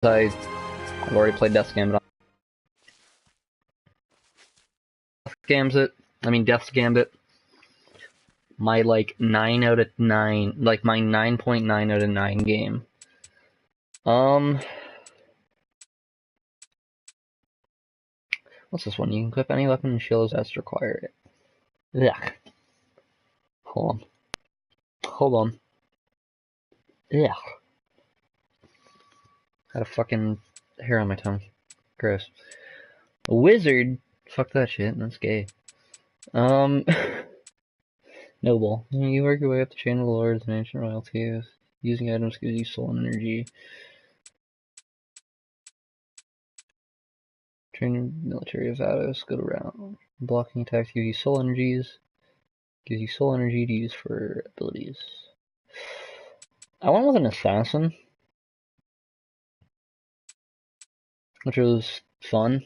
I've already played Death's Gambit. Death's Gambit. My like 9 out of 9, like my 9.9 out of 9 game. What's this one? You can equip any weapon and shield as required. Ugh. Hold on. Ugh. Got a fucking hair on my tongue. Gross. A wizard? Fuck that shit, that's gay. Noble. You work your way up the chain of the lords and ancient royalties. Using items gives you soul and energy. Train military of Vados, go around. Blocking attacks gives you soul energies. Gives you soul energy to use for abilities. I went with an assassin, which was fun.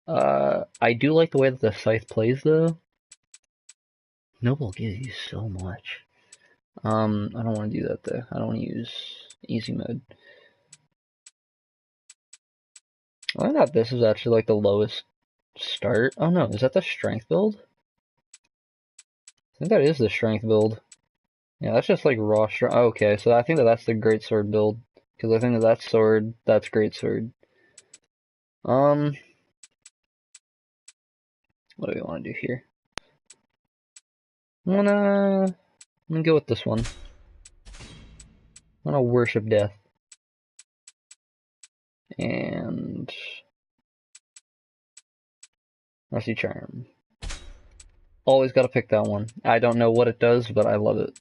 I do like the way that the scythe plays though. Noble gives you so much. I don't want to do that though. I don't want to use easy mode. I thought this was actually like the lowest start. Oh no, is that the strength build? I think that is the strength build. Yeah, that's just like raw strength. Oh, okay, so I think that that's the great sword build. Because I think that that's sword, that's great sword. What do we want to do here? I'm gonna go with this one. I'm gonna worship death. And Rusty Charm. Always gotta pick that one. I don't know what it does, but I love it.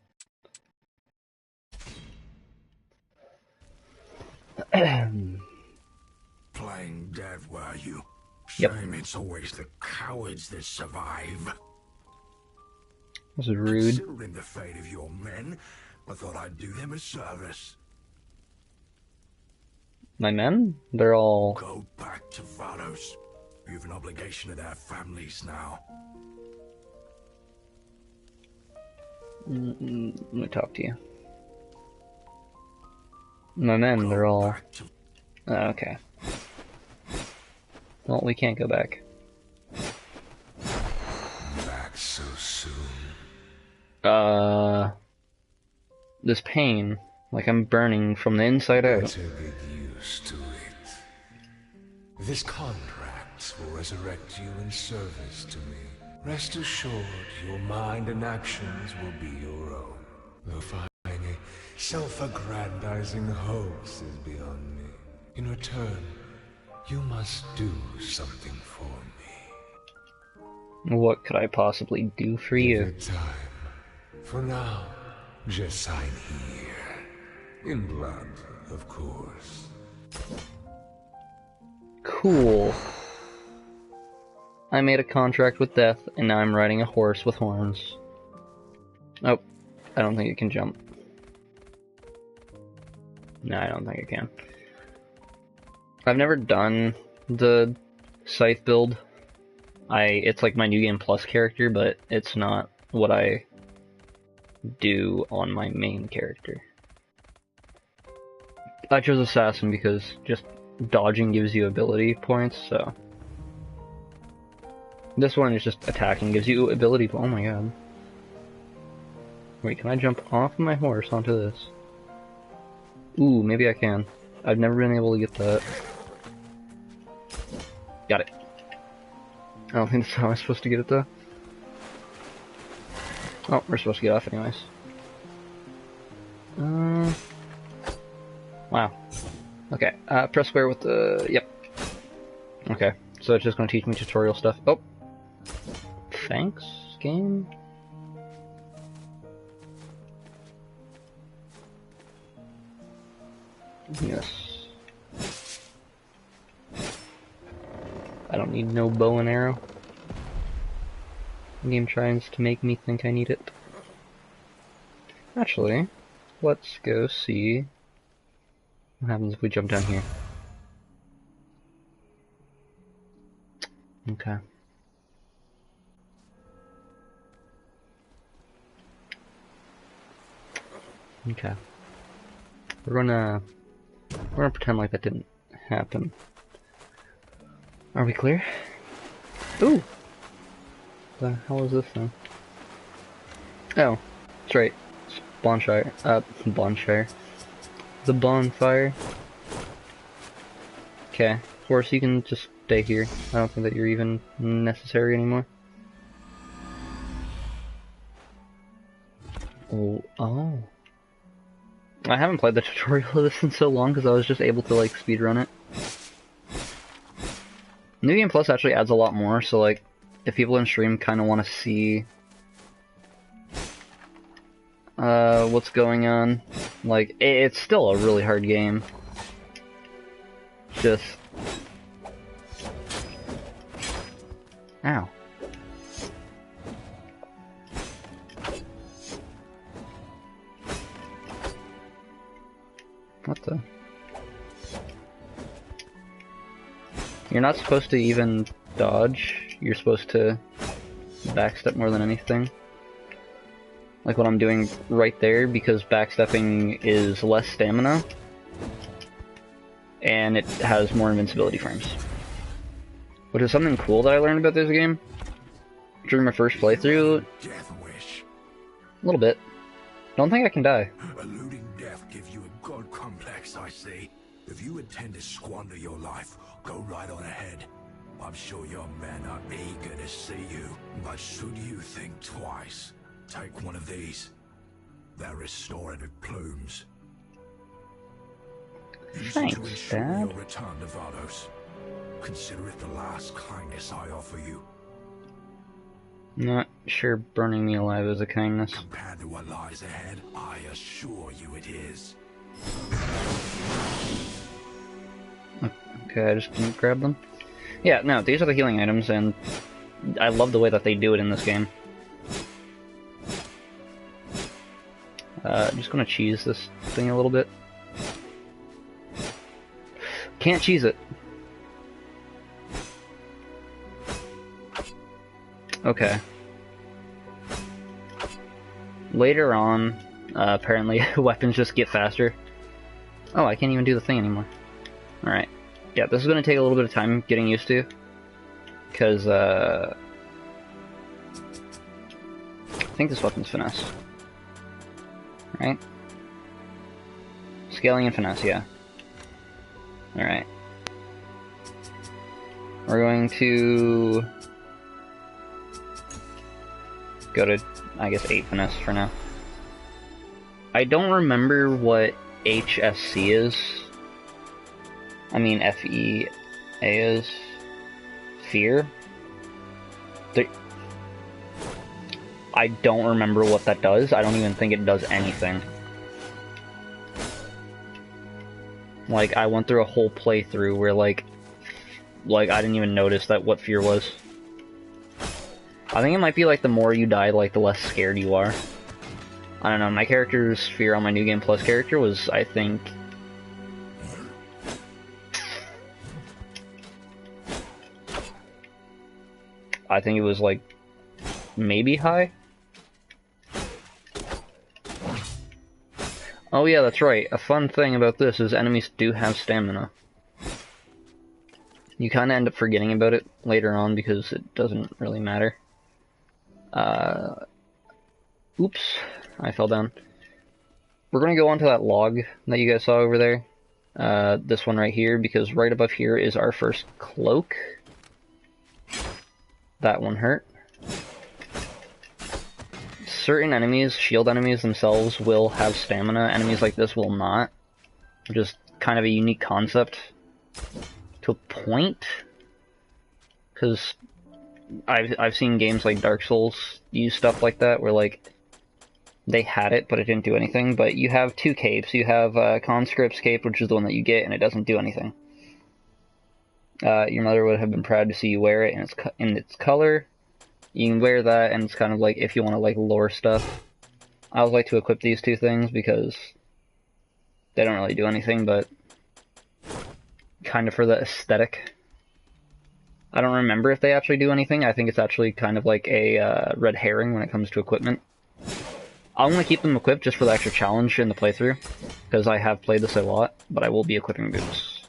Playing dead, were you? Yep. Shame it's always the cowards that survive. This is rude. Considering the fate of your men, I thought I'd do them a service. My men? They're all... Go back to Vados. You've an obligation to their families now. Let me talk to you. My men, they're all... Oh, okay. Well, we can't go back. Back so soon. This pain, like I'm burning from the inside out. Better get used to it. This contract will resurrect you in service to me. Rest assured, your mind and actions will be your own. Though finding a self-aggrandizing hoax is beyond me. In return, you must do something for me. What could I possibly do for you? Give it time. For now, just sign here. In blood, of course. Cool. I made a contract with death, and now I'm riding a horse with horns. Oh, I don't think it can jump. No, I don't think it can. I've never done the scythe build. It's like my New Game Plus character, but it's not what I do on my main character. I chose Assassin because just dodging gives you ability points, so... This one is just attacking, gives you ability. Oh my god. Wait, can I jump off of my horse onto this? Ooh, maybe I can. I've never been able to get that. Got it. I don't think that's how I'm supposed to get it though. Oh, we're supposed to get off anyways. Wow. Okay, press square with the... Yep. Okay, so it's just going to teach me tutorial stuff. Oh! Thanks, game? Yes. I don't need no bow and arrow. The game tries to make me think I need it. Actually, let's go see what happens if we jump down here. Okay. Okay. We're gonna We're gonna pretend like that didn't happen. Are we clear? Ooh! The hell is this thing? Oh, that's right. It's bonfire. Bonfire. The bonfire. Okay. Horse, you can just stay here. I don't think that you're even necessary anymore. Oh. I haven't played the tutorial of this in so long because I was just able to, like, speedrun it. New Game Plus actually adds a lot more, so, like, if people in stream kind of want to see what's going on, like, it's still a really hard game. Just... Ow. What the? You're not supposed to even dodge, you're supposed to backstep more than anything. Like what I'm doing right there, because backstepping is less stamina, and it has more invincibility frames. Which is something cool that I learned about this game during my first playthrough. Death wish. A little bit. Don't think I can die. Eluding death gives you a god complex, I see. If you intend to squander your life, go right on ahead. I'm sure your men are eager to see you, but should you think twice, take one of these. They're restorative plumes. Use it to Thanks, ensure Dad. your return to Vados. Consider it the last kindness I offer you. Not sure burning me alive is a kindness. Compared to what lies ahead, I assure you it is. Okay, I just didn't grab them. Yeah, no, these are the healing items, and I love the way that they do it in this game. Just gonna cheese this thing a little bit. Can't cheese it. Okay. Later on, apparently weapons just get faster. Oh, I can't even do the thing anymore. Alright. Yeah, this is going to take a little bit of time getting used to. Because, I think this weapon's finesse. Right? Scaling and finesse, yeah. Alright. We're going to go to, I guess, 8 finesse for now. I don't remember what HSC is. I mean, FEA is. Fear? I don't remember what that does. I don't even think it does anything. Like, I went through a whole playthrough where, like, I didn't even notice that what fear was. I think it might be, like, the more you die, like, the less scared you are. I don't know, my character's fear on my New Game Plus character was, I think... it was, like, maybe high? Oh yeah, that's right. A fun thing about this is enemies do have stamina. You kinda end up forgetting about it later on because it doesn't really matter. Oops, I fell down. We're gonna go onto that log that you guys saw over there. This one right here, because right above here is our first cloak. That one hurt. Certain enemies, shield enemies themselves, will have stamina. Enemies like this will not. Just kind of a unique concept. To a point. Because I've seen games like Dark Souls use stuff like that, where like they had it, but it didn't do anything. But you have two capes. You have Conscript's cape, which is the one that you get, and it doesn't do anything. Your mother would have been proud to see you wear it in its color. You can wear that, and it's kind of like if you want to like lore stuff. I always like to equip these two things because they don't really do anything, but kind of for the aesthetic. I don't remember if they actually do anything. I think it's actually kind of like a red herring when it comes to equipment. I want to keep them equipped just for the extra challenge in the playthrough, because I have played this a lot, but I will be equipping boots.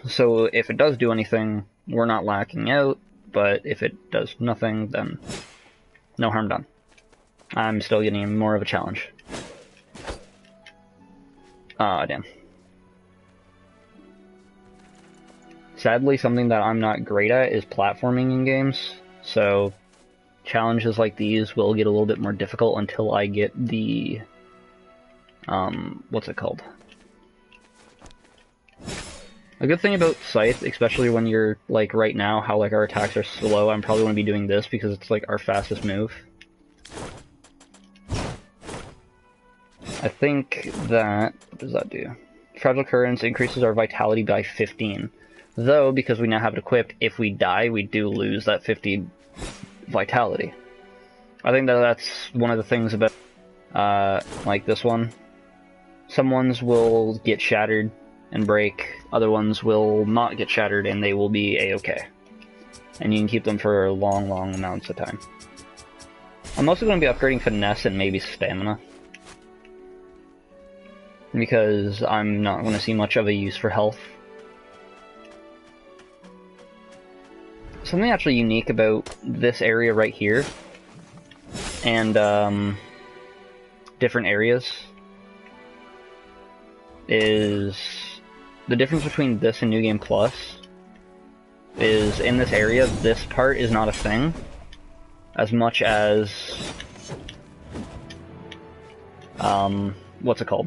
So if it does do anything, we're not lacking out, but if it does nothing, then no harm done. I'm still getting more of a challenge. Ah, damn. Sadly, something that I'm not great at is platforming in games, so challenges like these will get a little bit more difficult until I get the, what's it called? A good thing about Scythe, especially when you're, like, right now, how, like, our attacks are slow, I'm probably going to be doing this because it's, like, our fastest move. I think that, what does that do? Fragile Currents increases our vitality by 15. Though, because we now have it equipped, if we die, we do lose that 50 vitality. I think that that's one of the things about, like this one. Some ones will get shattered and break, other ones will not get shattered and they will be a-okay. And you can keep them for long, long amounts of time. I'm also going to be upgrading Finesse and maybe Stamina, because I'm not going to see much of a use for health. Something actually unique about this area right here, and different areas, is the difference between this and New Game Plus is in this area, this part is not a thing, as much as, what's it called?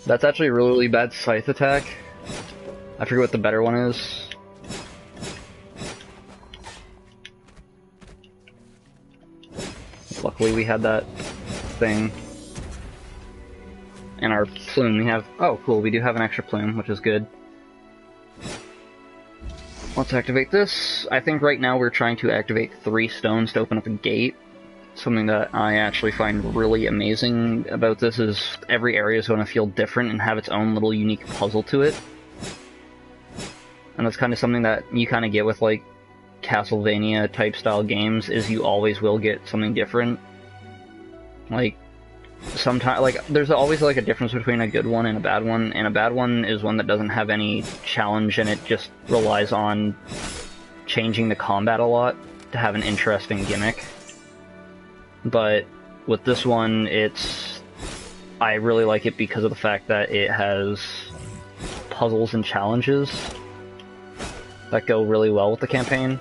That's actually a really, really bad Scythe attack. I forget what the better one is. Luckily we had that thing. And our plume, we have... Oh, cool, we do have an extra plume, which is good. Let's activate this. I think right now we're trying to activate 3 stones to open up a gate. Something that I actually find really amazing about this is every area is going to feel different and have its own little unique puzzle to it. And that's kind of something that you kind of get with, like, Castlevania type style games, is you always will get something different. Like, sometimes, like, there's always, like, a difference between a good one and a bad one, and a bad one is one that doesn't have any challenge and it just relies on changing the combat a lot to have an interesting gimmick. But with this one, I really like it because of the fact that it has puzzles and challenges that go really well with the campaign.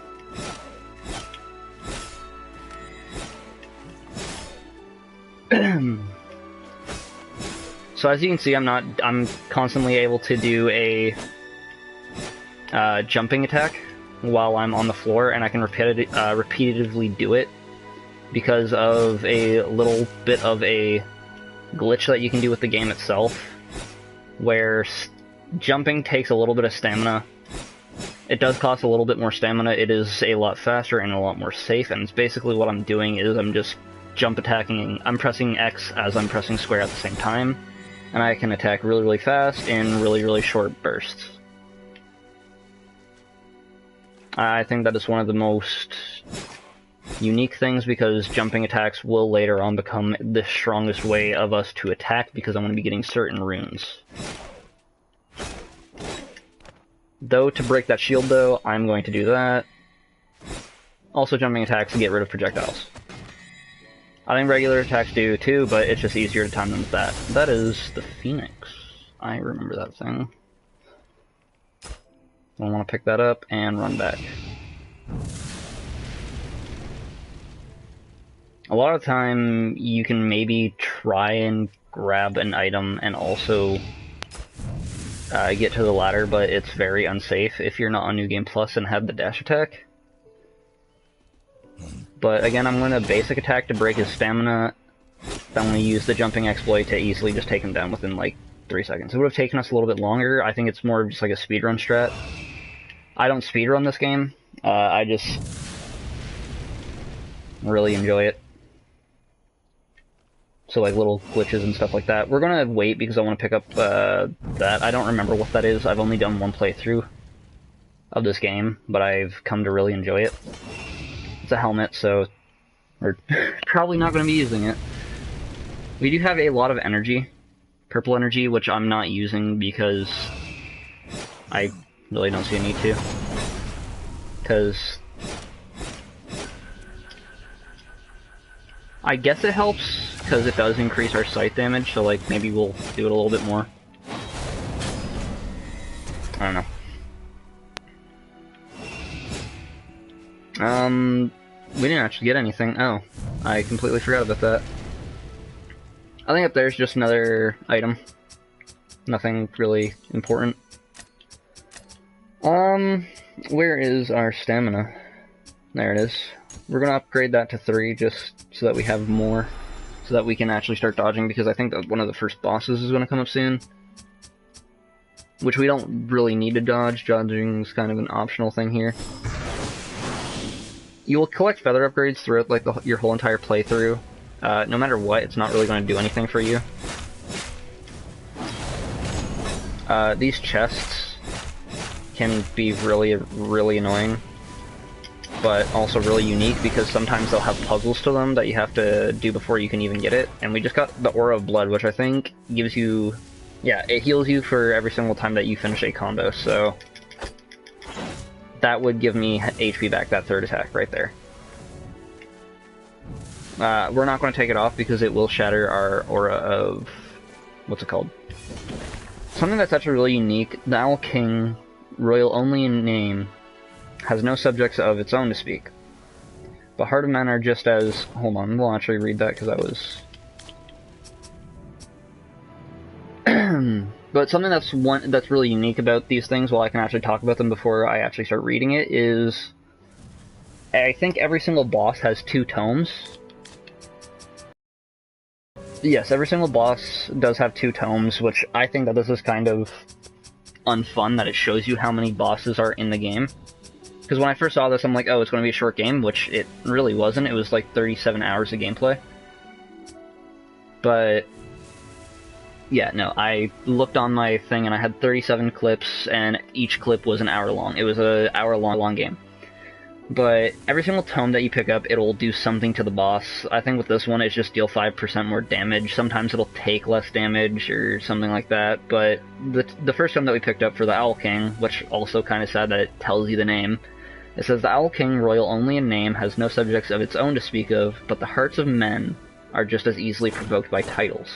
So as you can see, I'm constantly able to do a jumping attack while I'm on the floor, and I can repetitively do it because of a little bit of a glitch that you can do with the game itself, where jumping takes a little bit of stamina. It does cost a little bit more stamina, it is a lot faster and a lot more safe, and it's basically what I'm doing is I'm just jump attacking, I'm pressing X as I'm pressing square at the same time, and I can attack really, really fast in really, really short bursts. I think that is one of the most unique things, because jumping attacks will later on become the strongest way of us to attack, because I'm going to be getting certain runes. Though, to break that shield though, I'm going to do that. Also jumping attacks to get rid of projectiles. I think regular attacks do too, but it's just easier to time them with that. That is the Phoenix. I remember that thing. I want to pick that up and run back. A lot of time, you can maybe try and grab an item and also get to the ladder, but it's very unsafe if you're not on New Game Plus and have the dash attack. But again, I'm going to basic attack to break his stamina. I'm going to use the jumping exploit to easily just take him down within like 3 seconds. It would have taken us a little bit longer. I think it's more just like a speedrun strat. I don't speedrun this game. I just really enjoy it. So like little glitches and stuff like that. We're gonna wait because I want to pick up that. I don't remember what that is. I've only done one playthrough of this game, but I've come to really enjoy it. It's a helmet, so we're probably not going to be using it. We do have a lot of energy, purple energy, which I'm not using because I really don't see a need to. Because I guess it helps, because it does increase our sight damage, so like maybe we'll do it a little bit more. I don't know. We didn't actually get anything. Oh, I completely forgot about that. I think up there's just another item. Nothing really important. Where is our stamina? There it is. We're gonna upgrade that to 3 just so that we have more, so that we can actually start dodging, because I think that one of the first bosses is gonna come up soon. Which we don't really need to dodge. Dodging is kind of an optional thing here. You will collect feather upgrades throughout like your whole entire playthrough. No matter what, it's not really going to do anything for you. These chests can be really, really annoying, but also really unique because sometimes they'll have puzzles to them that you have to do before you can even get it. And we just got the Aura of Blood, which I think gives you... yeah, it heals you for every single time that you finish a combo, so... that would give me HP back, that third attack right there. We're not going to take it off because it will shatter our aura of... what's it called? Something that's actually really unique. The Owl King, royal only in name, has no subjects of its own to speak. But Heart of Men are just as... hold on, we'll actually read that because that was... But something that's really unique about these things, while I can actually talk about them before I actually start reading it, is I think every single boss has 2 tomes. Yes, every single boss does have 2 tomes, which I think that this is kind of unfun, that it shows you how many bosses are in the game. Because when I first saw this, I'm like, oh, it's going to be a short game, which it really wasn't. It was like 37 hours of gameplay. But... yeah, no, I looked on my thing and I had 37 clips, and each clip was an hour long. It was an hour-long game. But every single tome that you pick up, it'll do something to the boss. I think with this one, it's just deal 5% more damage. Sometimes it'll take less damage or something like that. But the first tome that we picked up for the Owl King, which also kind of sad that it tells you the name, it says, the Owl King, royal only in name, has no subjects of its own to speak of, but the hearts of men are just as easily provoked by titles.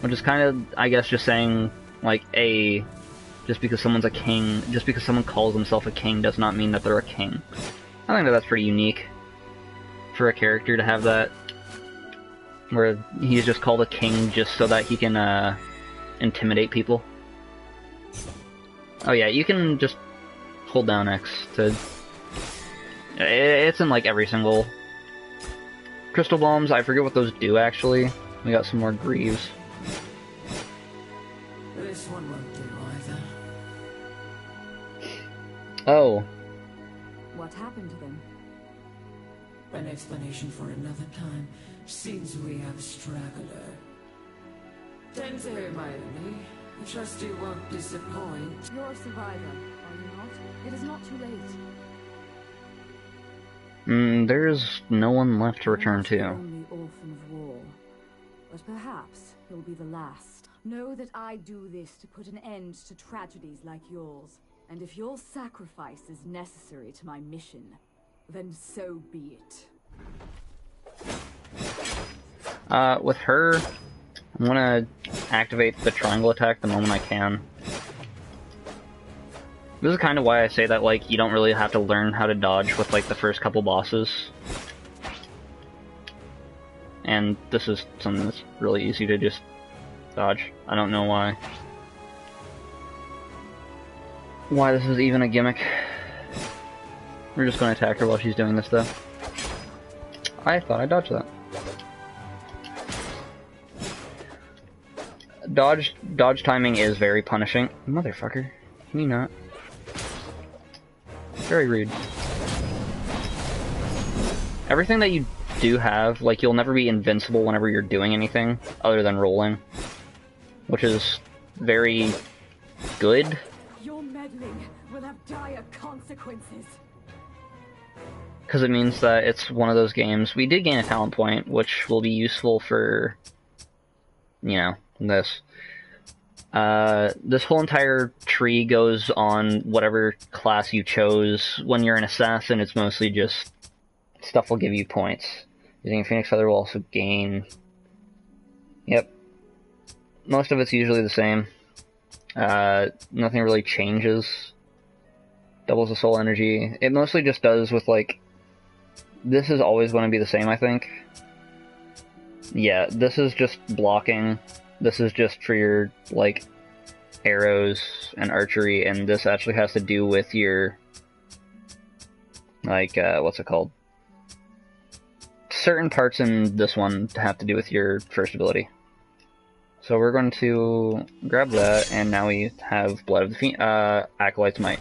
Which is kind of, I guess, just saying, like, just because someone's a king, just because someone calls himself a king does not mean that they're a king. I think that that's pretty unique for a character to have that, where he's just called a king just so that he can, intimidate people. Oh yeah, you can just hold down X to... it's in, like, every single... Crystal Bombs, I forget what those do, actually. We got some more Greaves. This one won't do either. Oh. What happened to them? An explanation for another time. Seems we have a straggler. Tente, my enemy. I trust you won't disappoint. You're a survivor, are you not? It is not too late. There's no one left to return to. The only orphan of war. But perhaps he'll be the last. Know that I do this to put an end to tragedies like yours. And if your sacrifice is necessary to my mission, then so be it. With her, I'm gonna activate the triangle attack the moment I can. This is kind of why I say that, like, you don't really have to learn how to dodge with, like, the first couple bosses. And this is something that's really easy to just dodge. I don't know why this is even a gimmick. We're just going to attack her while she's doing this, though. I thought I dodged that. Dodge timing is very punishing. Motherfucker. Can you not? Very rude. Everything that you do have, like, you'll never be invincible whenever you're doing anything other than rolling, which is very good. Your meddling will have dire consequences. Because it means that it's one of those games. We did gain a talent point, which will be useful for, you know, this. This whole entire tree goes on whatever class you chose. When you're an assassin, it's mostly just stuff will give you points. Using a Phoenix Feather will also gain... Yep. Most of it's usually the same. Nothing really changes. Doubles the soul energy. It mostly just does with, like... This is always going to be the same, I think. Yeah, this is just blocking. This is just for your, like, arrows and archery, and this actually has to do with your, like, what's it called? Certain parts in this one have to do with your first ability. So we're going to grab that, and now we have Blood of the Acolyte's Might,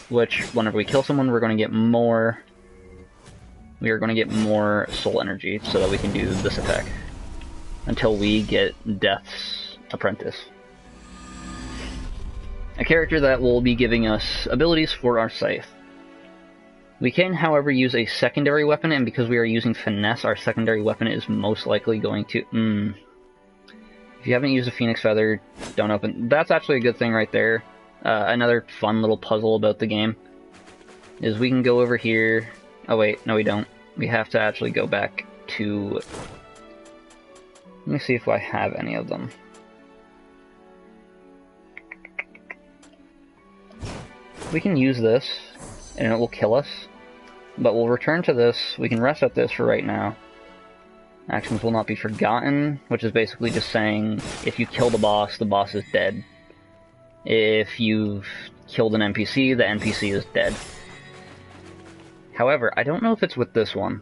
which, whenever we kill someone, we're going to get more... We are going to get more soul energy, so that we can do this attack. Until we get Death's Apprentice. A character that will be giving us abilities for our scythe. We can, however, use a secondary weapon, and because we are using Finesse, our secondary weapon is most likely going to... If you haven't used a Phoenix Feather, don't open... That's actually a good thing right there. Another fun little puzzle about the game is we can go over here... Oh wait, no we don't. We have to actually go back to... Let me see if I have any of them. We can use this, and it will kill us. But we'll return to this. We can rest at this for right now. Actions will not be forgotten, which is basically just saying if you kill the boss is dead. If you've killed an NPC, the NPC is dead. However, I don't know if it's with this one.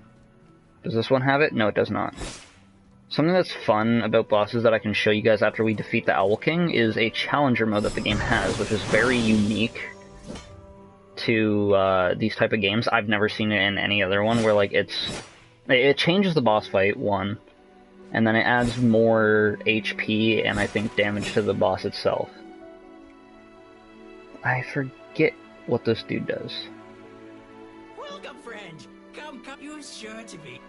Does this one have it? No, it does not. Something that's fun about bosses that I can show you guys after we defeat the Owl King is a challenger mode that the game has, which is very unique to these type of games. I've never seen it in any other one where, like, it changes the boss fight, one, and then it adds more HP and I think damage to the boss itself. I forget what this dude does. Welcome, friend. Come, you're sure to be.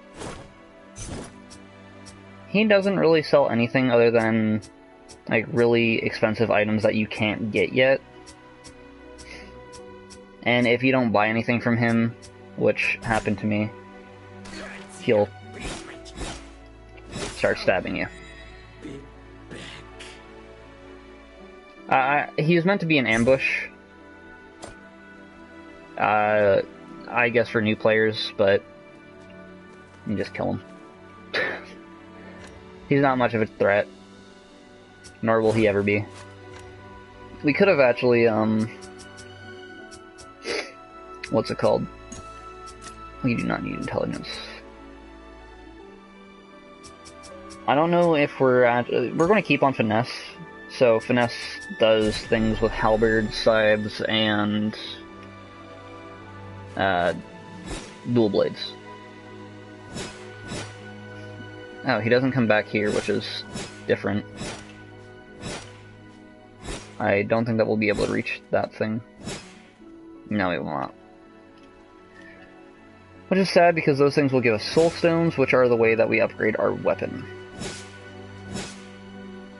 He doesn't really sell anything other than, like, really expensive items that you can't get yet. And if you don't buy anything from him, which happened to me, he'll start stabbing you. He's meant to be an ambush. I guess for new players, but you can just kill him. He's not much of a threat, nor will he ever be. We could have actually, what's it called? We do not need intelligence. I don't know if we're going to keep on Finesse. So Finesse does things with halberds, scythes, and dual blades. Oh, he doesn't come back here, which is different. I don't think that we'll be able to reach that thing. No, we will not. Which is sad, because those things will give us soul stones, which are the way that we upgrade our weapon.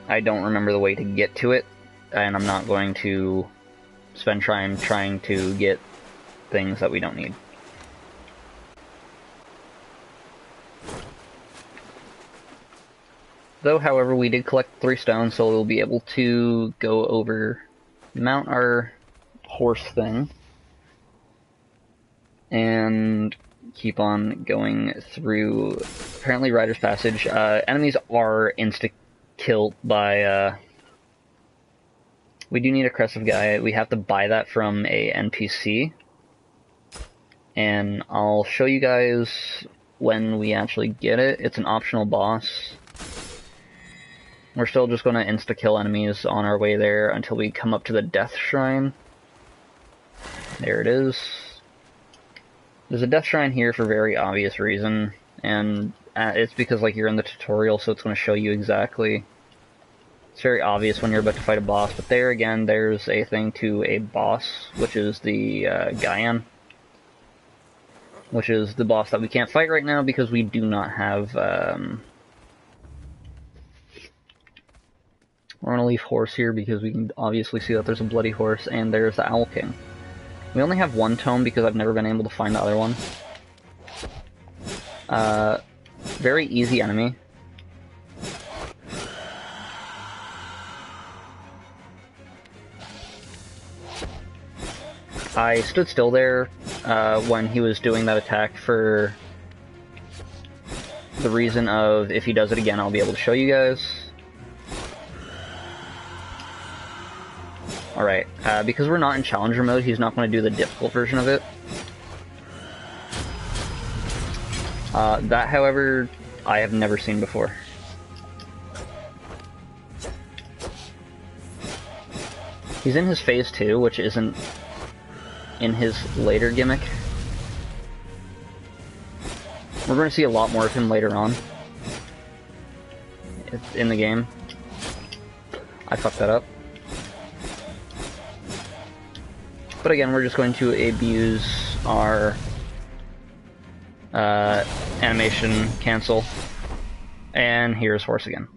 I don't remember the way to get to it, and I'm not going to spend time trying to get things that we don't need. Though, however, we did collect 3 stones, so we'll be able to go over, mount our horse thing, and keep on going through, apparently, Rider's Passage. Enemies are insta-killed by, we do need a Crest of Gaia. We have to buy that from a NPC, and I'll show you guys when we actually get it. It's an optional boss. We're still just going to insta-kill enemies on our way there until we come up to the Death Shrine. There it is. There's a Death Shrine here for very obvious reason. and it's because like you're in the tutorial, so it's going to show you exactly. It's very obvious when you're about to fight a boss, but there again, there's a thing to a boss, which is the Gaian, which is the boss that we can't fight right now because we do not have. We're going to leave horse here because we can obviously see that there's a bloody horse, and there's the Owl King. We only have one tome because I've never been able to find the other one. Very easy enemy. I stood still there when he was doing that attack for the reason of if he does it again, I'll be able to show you guys. Alright, because we're not in Challenger mode, he's not going to do the difficult version of it. That, however, I have never seen before. He's in his phase 2, which isn't in his later gimmick. We're going to see a lot more of him later on in the game. I fucked that up. But again, we're just going to abuse our animation cancel. And here's horse again.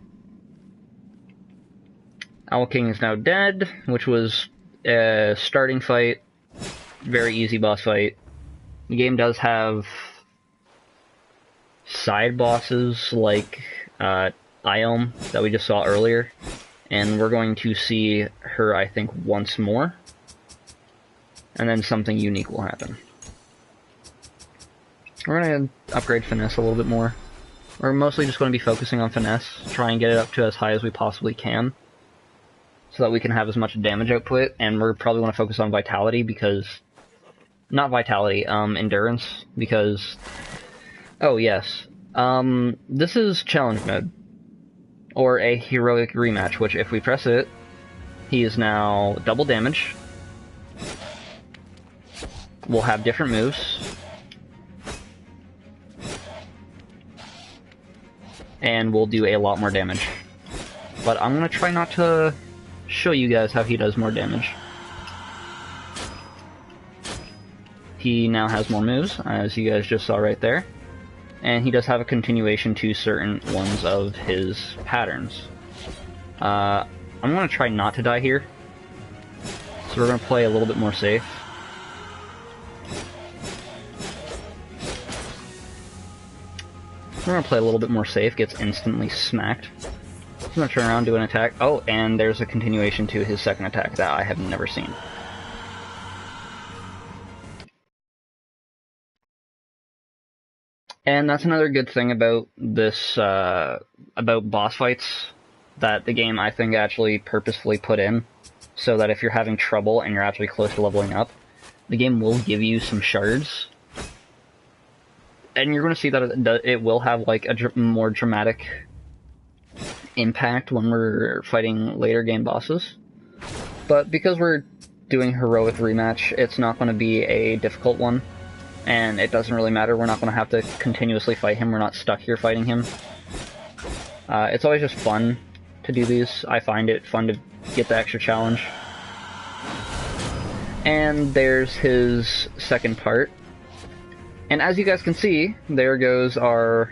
Owl King is now dead, which was a starting fight. Very easy boss fight. The game does have side bosses like Iom that we just saw earlier, and we're going to see her, I think, once more, and then something unique will happen. We're going to upgrade Finesse a little bit more. We're mostly just going to be focusing on Finesse, try and get it up to as high as we possibly can, so that we can have as much damage output, and we're probably going to focus on Vitality because... Not Vitality, Endurance, because... Oh, yes. This is Challenge Mode. Or a Heroic Rematch, which if we press it, he is now double damage. We'll have different moves. And we'll do a lot more damage. But I'm going to try not to show you guys how he does more damage. He now has more moves, as you guys just saw right there. And he does have a continuation to certain ones of his patterns. I'm going to try not to die here. So we're going to play a little bit more safe. We're going to play a little bit more safe, gets instantly smacked. I'm going to turn around, do an attack. Oh, and there's a continuation to his second attack that I have never seen. And that's another good thing about this, about boss fights, that the game, I think, actually purposefully put in, so that if you're having trouble and you're actually close to leveling up, the game will give you some shards. And you're going to see that it will have, like, a more dramatic impact when we're fighting later game bosses. But because we're doing Heroic Rematch, it's not going to be a difficult one. And it doesn't really matter, we're not going to have to continuously fight him, we're not stuck here fighting him. It's always just fun to do these. I find it fun to get the extra challenge. And there's his second part. And as you guys can see, there goes our...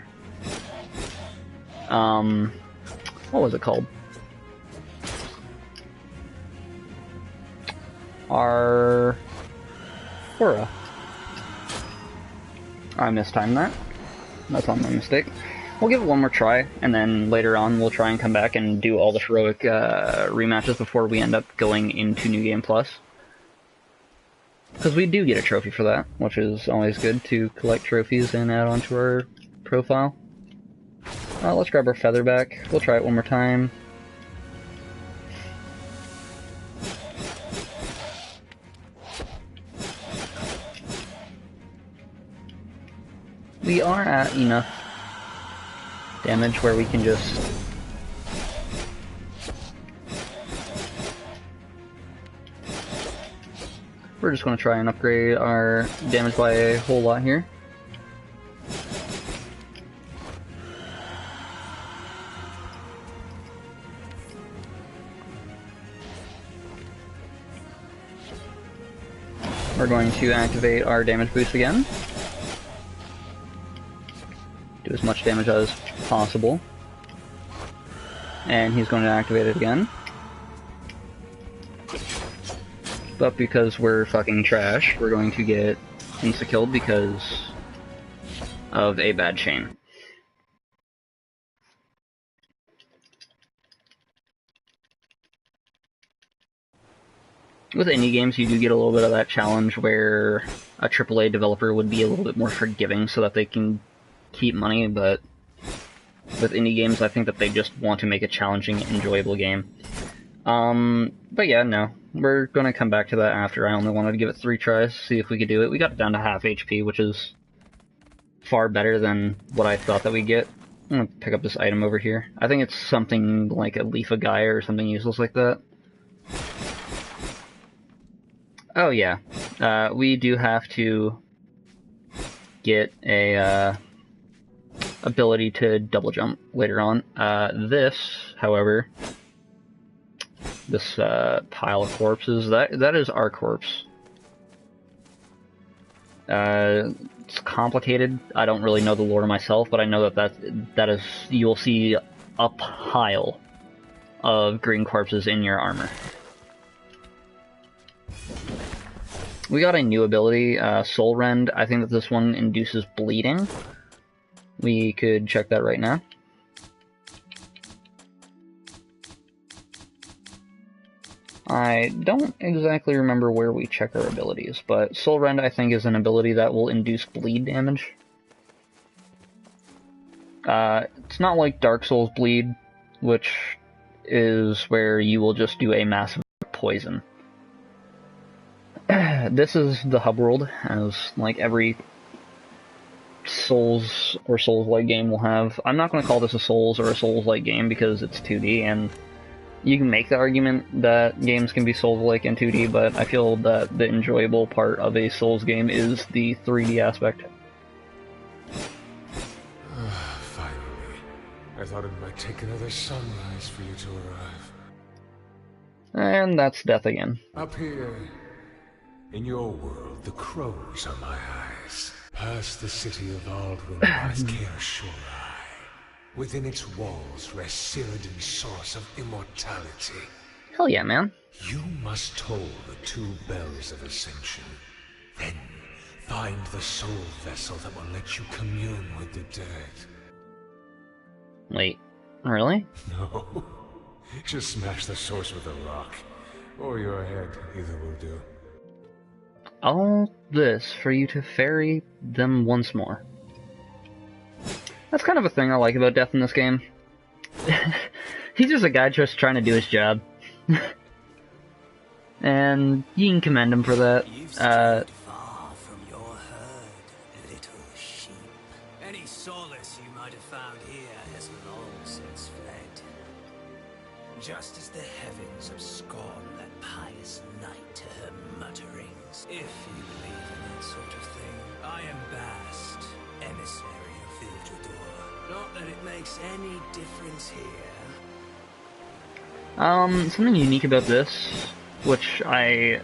what was it called? Our... Aura. I mistimed that. That's not my mistake. We'll give it one more try, and then later on we'll try and come back and do all the heroic rematches before we end up going into New Game Plus. Because we do get a trophy for that, which is always good to collect trophies and add onto our profile. Let's grab our feather back. We'll try it one more time. We are at enough damage where we can just... We're just going to try and upgrade our damage by a whole lot here. We're going to activate our damage boost again. Do as much damage as possible. And he's going to activate it again. But because we're fucking trash, we're going to get insta-killed because of a bad chain. With indie games, you do get a little bit of that challenge where a AAA developer would be a little bit more forgiving so that they can keep money, but with indie games, I think that they just want to make a challenging, enjoyable game. But yeah, no. We're gonna come back to that after. I only wanted to give it 3 tries, see if we could do it. We got it down to half HP, which is far better than what I thought that we'd get. I'm gonna pick up this item over here. I think it's something like a Leaf of Gaia or something useless like that. Oh yeah, we do have to get a ability to double jump later on. This, however, this pile of corpses, that is our corpse. It's complicated. I don't really know the lore myself, but I know that is you'll see a pile of green corpses in your armor. We got a new ability, Soul Rend. I think that this one induces bleeding. We could check that right now. I don't exactly remember where we check our abilities, but Soul Rend I think is an ability that will induce bleed damage. It's not like Dark Souls bleed, which is where you will just do a massive poison. This is the hub world, as like every Souls or Souls-like game will have. I'm not going to call this a Souls or a Souls-like game because it's 2D, and you can make the argument that games can be Souls-like in 2D, but I feel that the enjoyable part of a Souls game is the 3D aspect. Finally. I thought it might take another sunrise for you to arrive. And that's death again. Up here, in your world, the crows are my eyes. Past the city of Aldwyn lies Kaer Shorai. Within its walls rests Cyrodiil's source of immortality. Hell yeah, man. You must toll the 2 bells of ascension. Then, find the soul vessel that will let you commune with the dead. Wait, really? No. Just smash the source with a rock. Or your head, either will do. All this for you to ferry them once more. That's kind of a thing I like about Death in this game. He's just a guy just trying to do his job. And you can commend him for that. You've strayed far from your herd, little sheep. Any solace you might have found here has long since fled. Just as the heavens have scorned that pious knight to her mutterings. If you believe in that sort of thing, I am Bast, emissary of Vildredor. Not that it makes any difference here. Something unique about this, which I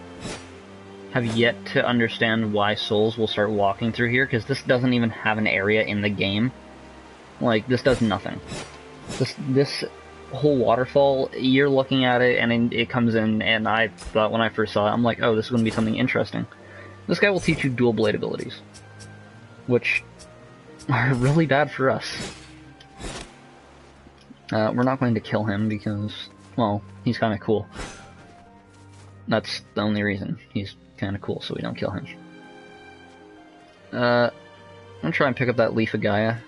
have yet to understand why souls will start walking through here, because this doesn't even have an area in the game. Like, this does nothing. This whole waterfall, you're looking at it, and it comes in, and I thought when I first saw it, I'm like, oh, this is going to be something interesting. This guy will teach you dual blade abilities, which are really bad for us. We're not going to kill him because, well, he's kind of cool. That's the only reason. He's kind of cool, so we don't kill him. I'm gonna try and pick up that Leaf of Gaia.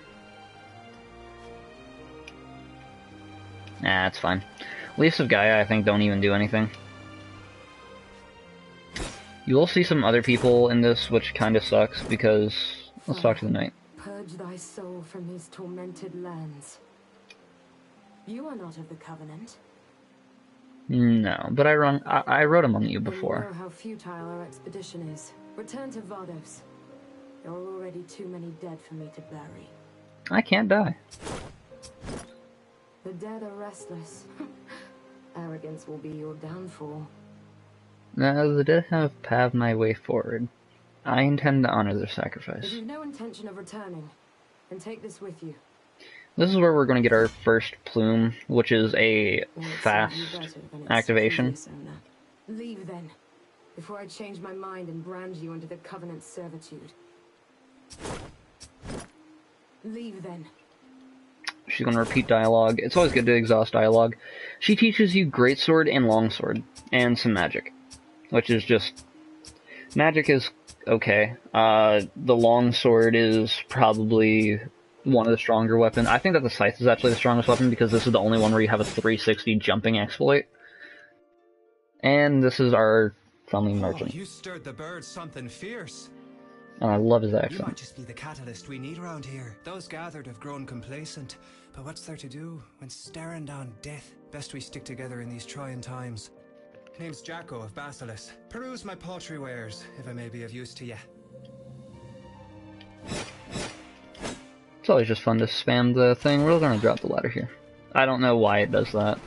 Nah, it's fine. Leaves of Gaia, I think, don't even do anything. You will see some other people in this, which kind of sucks, because... Let's talk to the knight. Purge thy soul from these tormented lands. You are not of the Covenant. No, but I rode among you before. You know how futile our expedition is. Return to Vados. There are already too many dead for me to bury. I can't die. The dead are restless. Arrogance will be your downfall. Now the dead have paved my way forward. I intend to honor their If sacrifice. you've no intention of returning, then take this with you. This is where we're going to get our first plume, which is a May it serve you fast better than its activation. previous owner. Leave then, before I change my mind and brand you under the Covenant's servitude. Leave then. She's going to repeat dialogue. It's always good to exhaust dialogue. She teaches you greatsword and longsword, and some magic, which is just... Magic is okay. The longsword is probably one of the stronger weapons. I think that the scythe is actually the strongest weapon because this is the only one where you have a 360 jumping exploit. And this is our friendly merchant. You stirred the birds something fierce. And I love his You accent. might just be the catalyst we need around here. Those gathered have grown complacent, but what's there to do when staring down death? Best we stick together in these trying times. Name's Jacko of Basilis. Peruse my paltry wares, if I may be of use to you. It's always just fun to spam the thing. We're going to drop the ladder here. I don't know why it does that.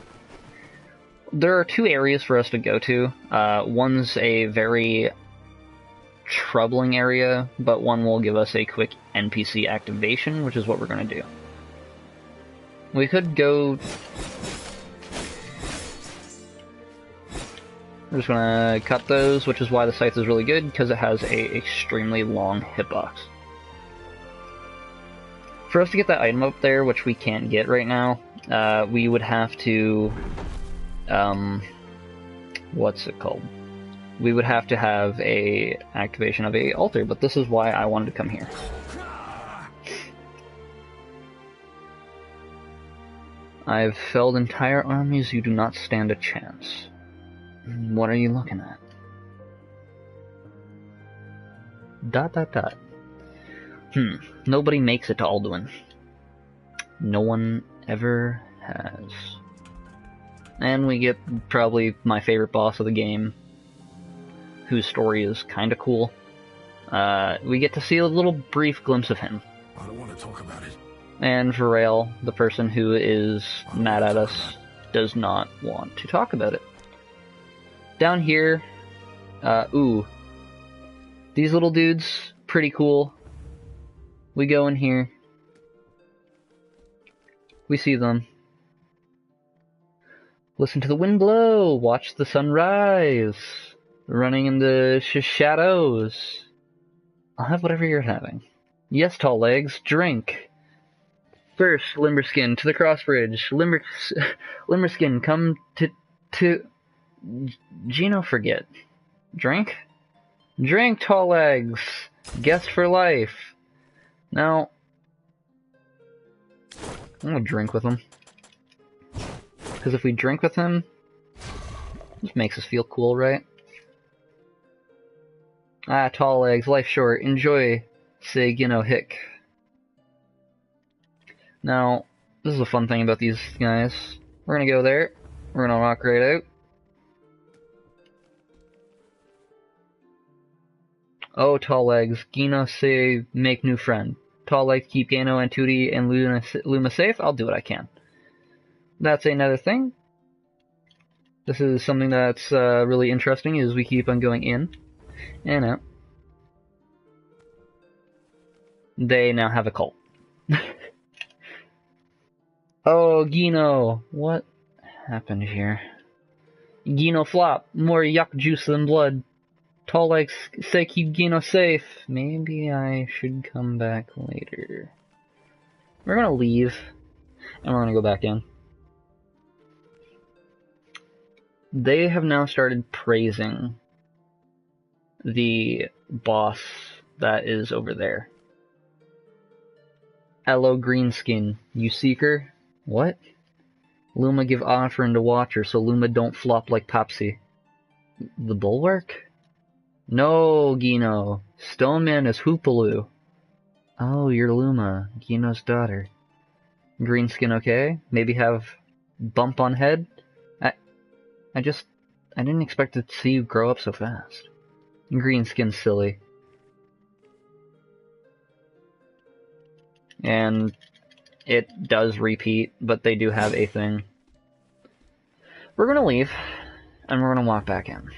There are two areas for us to go to. One's a very troubling area, but one will give us a quick NPC activation, which is what we're going to do. We could go... We're just going to cut those, which is why the scythe is really good, because it has a extremely long hitbox. For us to get that item up there, which we can't get right now, we would have to... what's it called? We would have to have a activation of a altar, but this is why I wanted to come here. I've felled entire armies, you do not stand a chance. What are you looking at? ... Nobody makes it to Alduin. No one ever has. And we get probably my favorite boss of the game, whose story is kinda cool. We get to see a little brief glimpse of him. I don't want to talk about it. And Varel, the person who is mad at us, does not want to talk about it. Down here, ooh. These little dudes, pretty cool. We go in here. We see them. Listen to the wind blow. Watch the sun rise. Running in the shadows. I'll have whatever you're having. Yes, tall legs, drink. First, Limberskin to the crossbridge. Limberskin, come to... Gino, forget. Drink? Drink, tall legs. Guest for life. Now, I'm gonna drink with him. Because if we drink with him, it makes us feel cool, right? Ah, tall legs, life short, enjoy, say, hick. Now, this is a fun thing about these guys. We're gonna go there, we're gonna walk right out. Oh, tall legs, Gino say, make new friend. Tall legs, keep Gano and Tootie and Luma safe, I'll do what I can. That's another thing. This is something that's really interesting, is we keep on going in and out. They now have a cult. Oh, Gino, what happened here? Gino flop, more yuck juice than blood. Tall legs say keep Gino safe. Maybe I should come back later. We're gonna leave, and we're gonna go back in. They have now started praising the boss that is over there. Hello, Greenskin, you seeker? What? Luma give offering to Watcher so Luma don't flop like Popsy. The Bulwark? No, Gino. Stoneman is Hoopaloo. Oh, you're Luma, Gino's daughter. Greenskin okay? Maybe have bump on head? I didn't expect to see you grow up so fast. Greenskin's silly. And it does repeat, but they do have a thing. We're gonna leave, and we're gonna walk back in.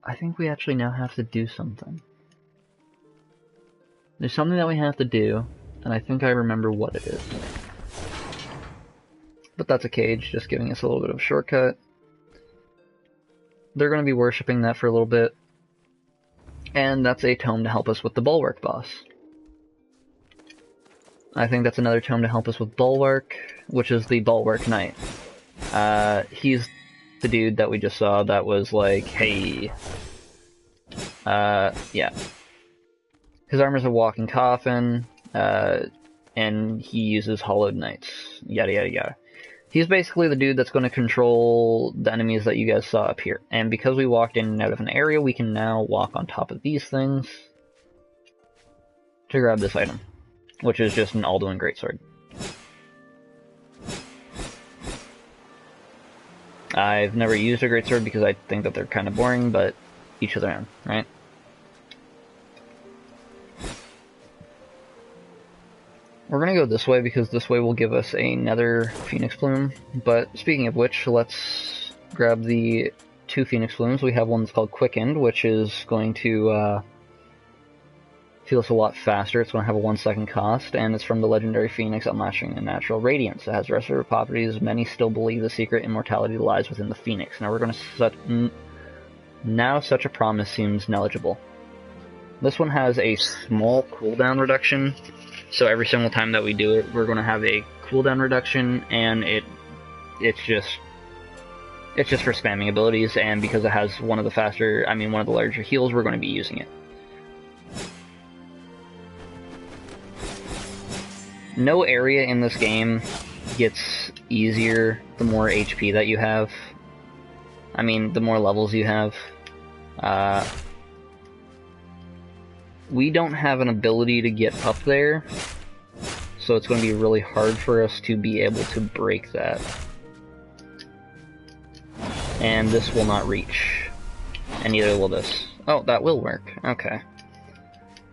I think we actually now have to do something. There's something that we have to do, and I think I remember what it is. But that's a cage, just giving us a little bit of a shortcut. They're going to be worshipping that for a little bit. And that's a tome to help us with the Bulwark boss. I think that's another tome to help us with Bulwark, which is the Bulwark Knight. He's the dude that we just saw that was like, hey... yeah. His armor's a walking coffin, and he uses hollowed knights, yada yada yada. He's basically the dude that's going to control the enemies that you guys saw up here. And because we walked in and out of an area, we can now walk on top of these things to grab this item, which is just an Alduin Greatsword. I've never used a Greatsword because I think that they're kind of boring, but each of their own, right? We're going to go this way because this way will give us another Phoenix Plume. But speaking of which, let's grab the 2 Phoenix Plumes. We have one that's called Quickened, which is going to heal us a lot faster. It's going to have a 1-second cost, and it's from the legendary Phoenix, unleashing a natural radiance. It has restorative properties. Many still believe the secret immortality lies within the Phoenix. Now we're going to now such a promise seems negligible. This one has a small cooldown reduction. So every single time that we do it, we're going to have a cooldown reduction, and it's just for spamming abilities, and because it has one of the larger heals, we're going to be using it. No area in this game gets easier the more HP that you have. I mean, the more levels you have. We don't have an ability to get up there, so it's going to be really hard for us to be able to break that. And this will not reach. And neither will this. Oh, that will work. Okay.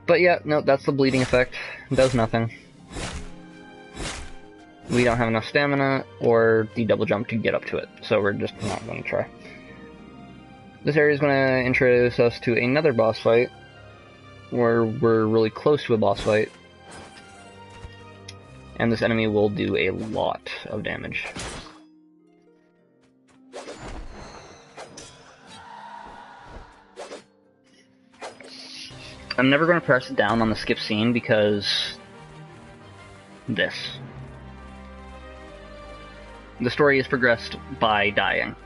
But yeah, no, that's the bleeding effect. It does nothing. We don't have enough stamina or the double jump to get up to it, so we're just not going to try. This area is going to introduce us to another boss fight, where we're really close to a boss fight, and this enemy will do a lot of damage. I'm never going to press down on the skip scene because this. The story is progressed by dying.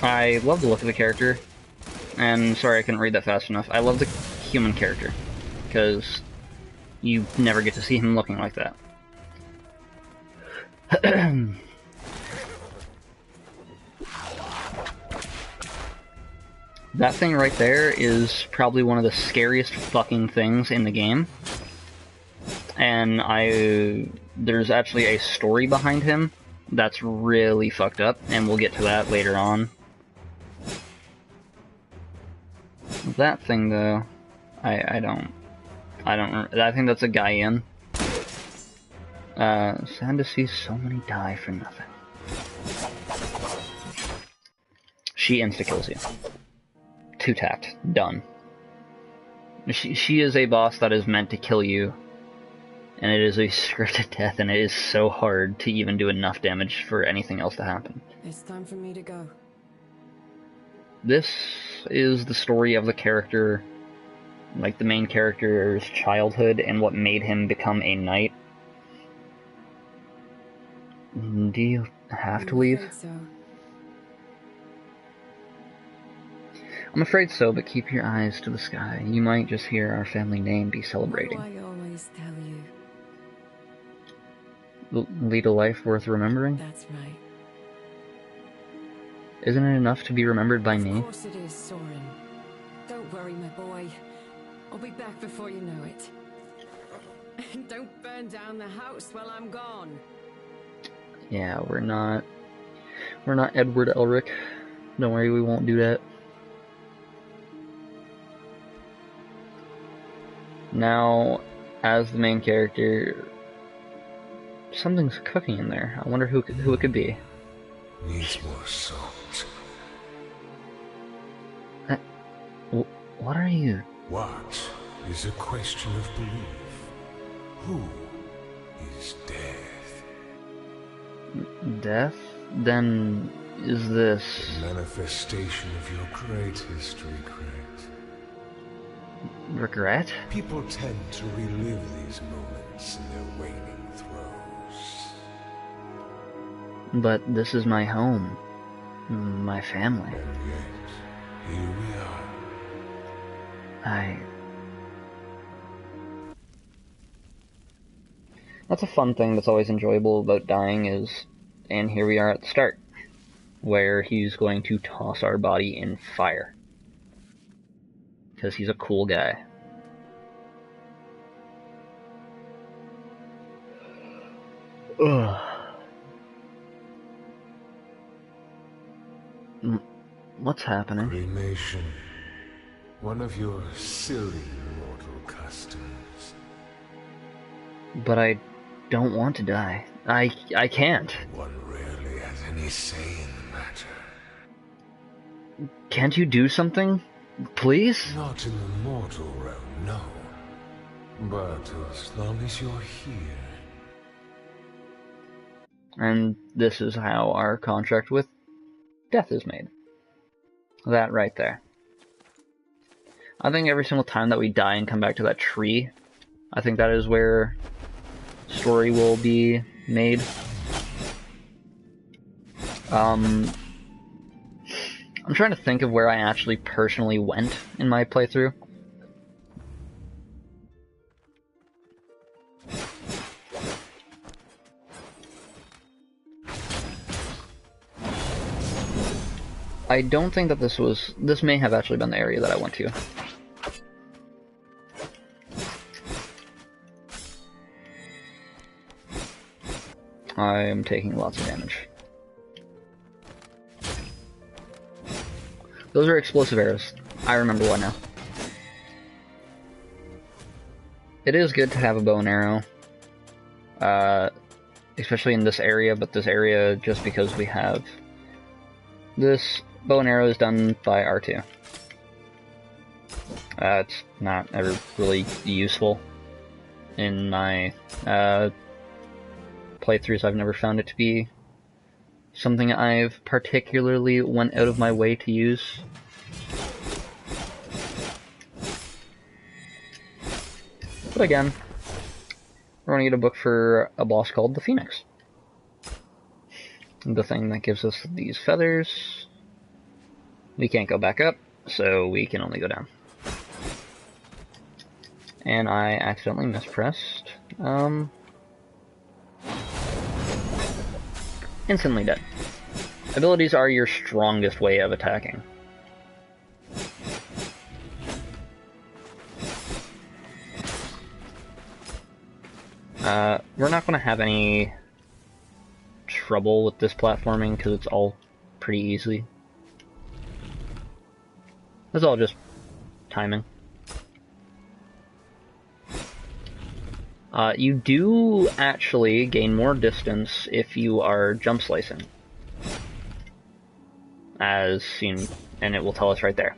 I love the look of the character, and sorry I couldn't read that fast enough. I love the human character, because you never get to see him looking like that. That thing right there is probably one of the scariest fucking things in the game. And there's actually a story behind him that's really fucked up, and we'll get to that later on. That thing, though, I think that's a guy in. Sad to see so many die for nothing. She insta-kills you. 2-tacked. Done. She is a boss that is meant to kill you, and it is a scripted death, and it is so hard to even do enough damage for anything else to happen. It's time for me to go. This is the story of the character, like the main character's childhood and what made him become a knight. Do you have to leave? I'm afraid so. I'm afraid so, but keep your eyes to the sky. You might just hear our family name be celebrating. What do I always tell you? Lead a life worth remembering? That's right. Isn't it enough to be remembered by me? Of course it is, Soren. Don't worry, my boy. I'll be back before you know it. Don't burn down the house while I'm gone. Yeah, we're not We're not Edward Elric. Don't worry, we won't do that. Now, as the main character, something's cooking in there. I wonder who it could be. Needs more salt. What are you? What is a question of belief? Who is death? Death? Then is this... The manifestation of your great history, correct? regret? People tend to relive these moments in their waning throes. But this is my home. My family. And yet, here we are. That's a fun thing that's always enjoyable about dying is, and here we are at the start, where he's going to toss our body in fire. Because he's a cool guy. Ugh. What's happening? Cremation. One of your silly mortal customs. But I don't want to die. I can't. One rarely has any say in the matter. Can't you do something? Please? Not in the mortal realm, no. But as long as you're here. And this is how our contract with death is made. That right there. I think every single time that we die and come back to that tree, I think that is where story will be made. I'm trying to think of where I actually personally went in my playthrough. I don't think that this may have actually been the area that I went to. I am taking lots of damage. Those are explosive arrows. I remember what now. It is good to have a bow and arrow. Especially in this area, but this area just because we have... This bow and arrow is done by R2. It's not ever really useful in my playthroughs. I've never found it to be something I've particularly went out of my way to use. But again, we're going to get a book for a boss called the Phoenix. The thing that gives us these feathers. We can't go back up, so we can only go down. And I accidentally mispressed. Instantly dead. Abilities are your strongest way of attacking. We're not going to have any trouble with this platforming because it's all pretty easy. It's all just timing. You do actually gain more distance if you are jump slicing. As seen, and it will tell us right there.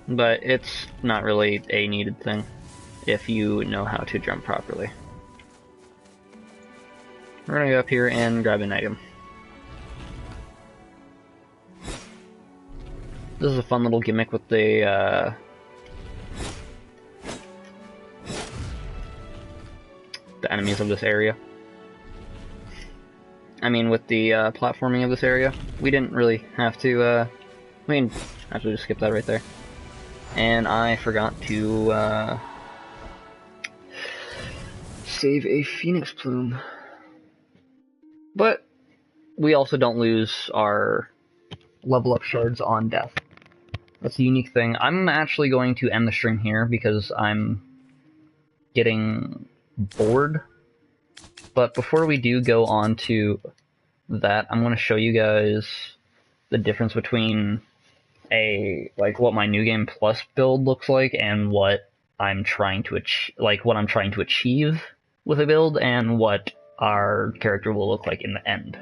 But it's not really a needed thing if you know how to jump properly. We're gonna go up here and grab an item. This is a fun little gimmick with the enemies of this area. I mean, with the platforming of this area, we didn't really have to. We can actually just skip that right there. And I forgot to save a phoenix plume. But we also don't lose our level up shards on death. That's a unique thing. I'm actually going to end the stream here because I'm getting bored. But before we do go on to that, I'm going to show you guys the difference between what my New Game Plus build looks like and what I'm trying to achieve with a build and what our character will look like in the end.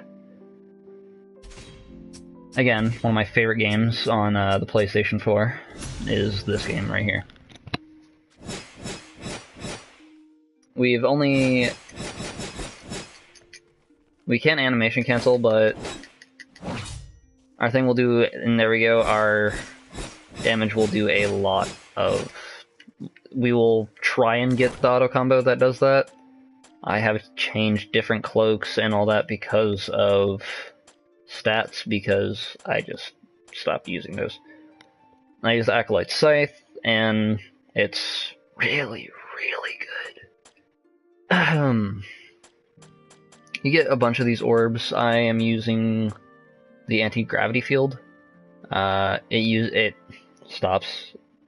Again, one of my favorite games on the PlayStation 4 is this game right here. We can't animation cancel, but our thing will do, and there we go, our damage will do a lot of... We will try and get the auto combo that does that. I have changed different cloaks and all that because of stats, because I just stopped using those. I use the Acolyte Scythe, and it's really, really good. You get a bunch of these orbs. I am using the anti-gravity field. It stops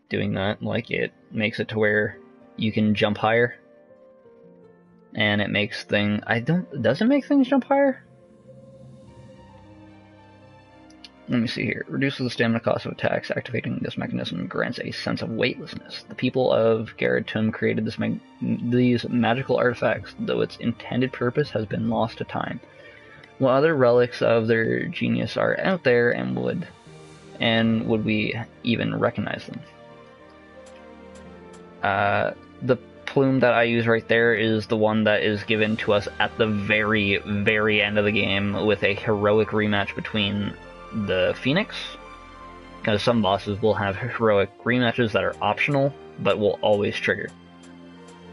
doing that, like it makes it to where you can jump higher. And it makes does it make things jump higher? Let me see here. Reduces the stamina cost of attacks. Activating this mechanism grants a sense of weightlessness. The people of Gambit created these magical artifacts, though its intended purpose has been lost to time. While other relics of their genius are out there, and would we even recognize them? The plume that I use right there is the one that is given to us at the very, very end of the game with a heroic rematch between the Phoenix, because some bosses will have heroic rematches that are optional, but will always trigger.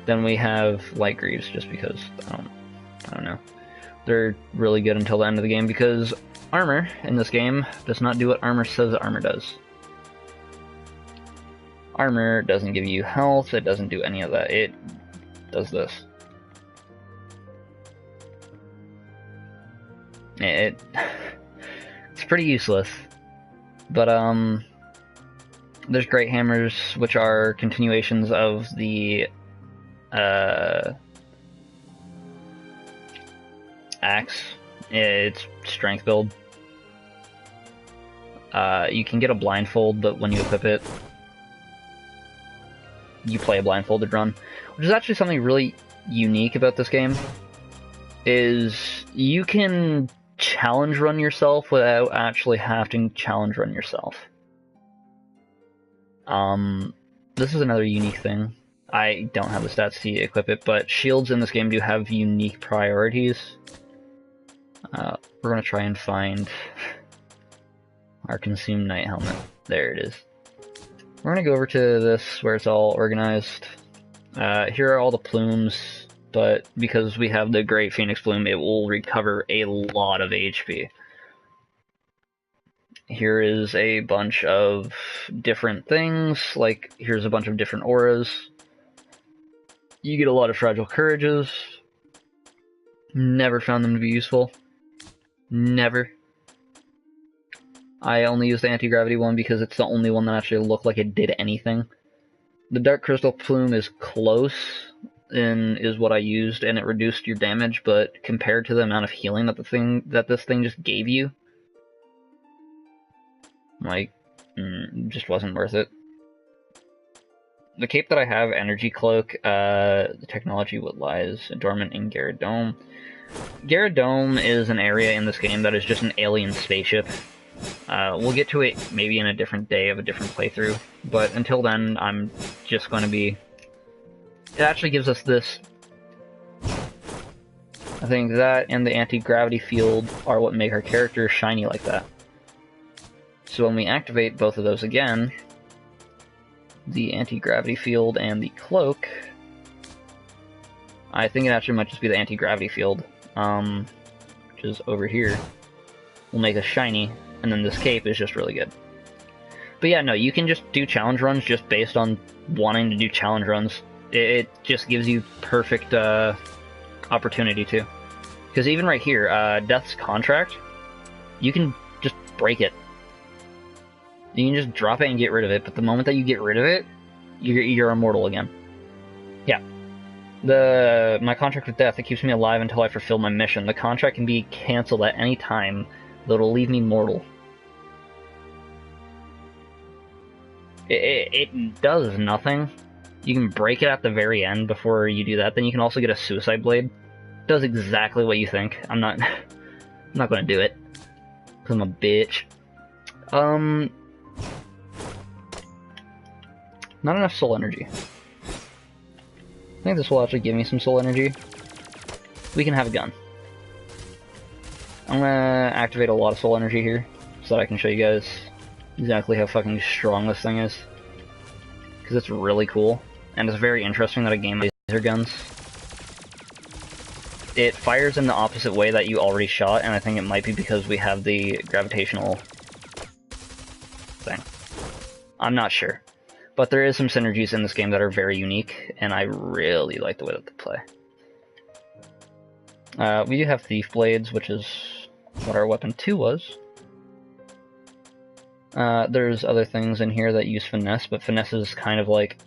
Then we have Light Greaves, just because, I don't know. They're really good until the end of the game, because armor in this game does not do what armor says armor does. Armor doesn't give you health, it doesn't do any of that, it does this. It's pretty useless, but there's Great Hammers, which are continuations of the axe. It's strength build. You can get a blindfold, but when you equip it, you play a blindfolded run, which is actually something really unique about this game. Is you can challenge run yourself without actually having to challenge run yourself. This is another unique thing. I don't have the stats to equip it, but shields in this game do have unique priorities. We're gonna try and find our Consumed Knight helmet. There it is. We're gonna go over to this where it's all organized. Here are all the plumes. But because we have the Great Phoenix Plume, it will recover a lot of HP. Here is a bunch of different things, like here's a bunch of different auras. You get a lot of Fragile Courages. Never found them to be useful. Never. I only used the anti-gravity one because it's the only one that actually looked like it did anything. The Dark Crystal Plume is close, and is what I used, and it reduced your damage, but compared to the amount of healing that this thing just gave you, just wasn't worth it. The cape that I have, Energy Cloak, the technology what lies dormant in Garrett Dome. Garrett Dome is an area in this game that is just an alien spaceship. We'll get to it maybe in a different day of a different playthrough, but until then, I'm just going to be... It actually gives us this. I think that and the anti-gravity field are what make our character shiny like that. So when we activate both of those again, the anti-gravity field and the cloak, I think it actually might just be the anti-gravity field, which is over here, will make us shiny, and then this cape is just really good. But yeah, no, you can just do challenge runs just based on wanting to do challenge runs. It just gives you perfect opportunity to. Because even right here, Death's Contract, you can just break it. You can just drop it and get rid of it, but the moment that you get rid of it, you're immortal again. Yeah. My contract with death, it keeps me alive until I fulfill my mission. The contract can be canceled at any time, though it'll leave me mortal. It does nothing. You can break it at the very end before you do that. Then you can also get a suicide blade. It does exactly what you think. I'm not gonna do it. Cause I'm a bitch. Not enough soul energy. I think this will actually give me some soul energy. We can have a gun. I'm gonna activate a lot of soul energy here, so that I can show you guys exactly how fucking strong this thing is. Because it's really cool, and it's very interesting that a game has laser guns. It fires in the opposite way that you already shot, and I think it might be because we have the gravitational thing. I'm not sure. But there is some synergies in this game that are very unique, and I really like the way that they play. We do have Thief Blades, which is what our weapon 2 was. There's other things in here that use Finesse, but Finesse is kind of like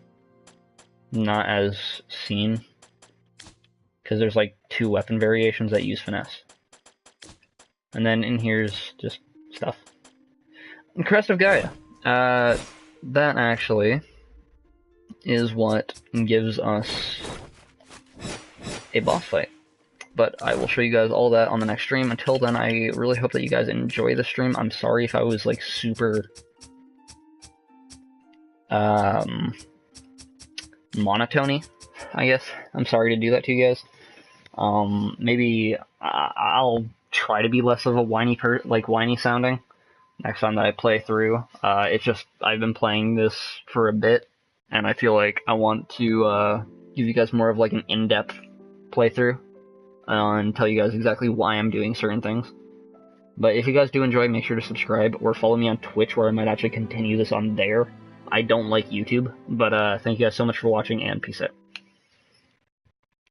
not as seen. Because there's like 2 weapon variations that use Finesse. And then in here's just stuff. And Crest of Gaia. That actually is what gives us a boss fight. But I will show you guys all that on the next stream. Until then, I really hope that you guys enjoy the stream. I'm sorry if I was like super monotony, I guess. I'm sorry to do that to you guys. Maybe I'll try to be less of a whiny sounding next time that I play through. It's just, I've been playing this for a bit, and I feel like I want to give you guys more of like an in-depth playthrough, and tell you guys exactly why I'm doing certain things. But if you guys do enjoy, make sure to subscribe, or follow me on Twitch, where I might actually continue this on there. I don't like YouTube, but thank you guys so much for watching, and peace out.